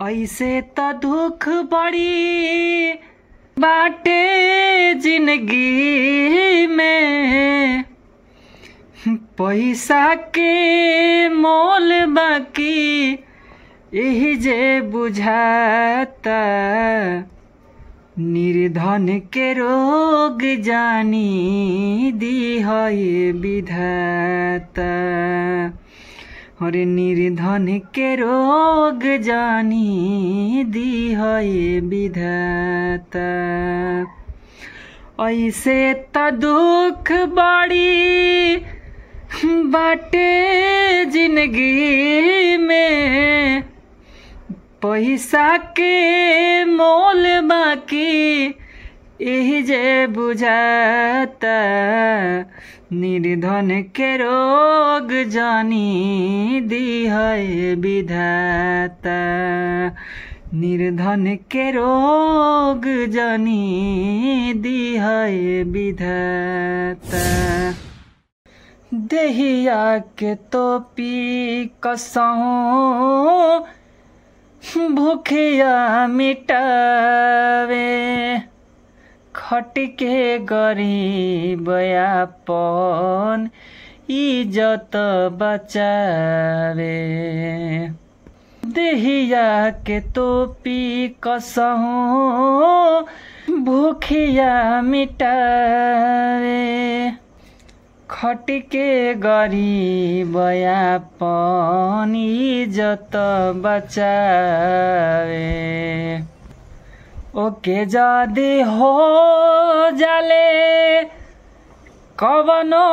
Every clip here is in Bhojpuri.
ऐसे त दुख बड़ी बाटे जिंदगी में, पैसा के मोल बाकी यही जे बुझाता। निर्धन के रोग जानी दी है विधाता। अरे निर्धन के रोग जानी दी है विधाता। ऐसे त दुख बड़ी बाटे जिंदगी में, पैसा के मोल बाकी यही जे बुझाता। निर्धन के रोग जानी दी है विधाता। निर्धन के रोग जानी दी है विधाता। देहिया के तोपी कसहूं भूखिया मिटावे, खट के गरीब अपन इज्जत बचावे। देहिया के तोपी कसहूं भूखिया मिटावे, खट के गरीब अपन इज्जत बचावे। ओके जदी हो जाले कवनो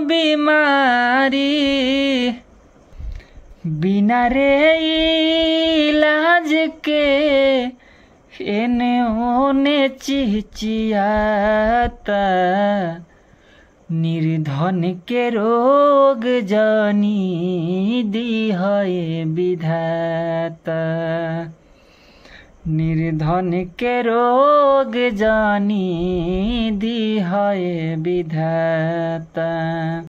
बीमारी, बिना रे इलाज के एने ओने चिचियाता। निर्धन के रोग जानी दी है विधाता। निर्धन के रोग जानी दी है विधाता।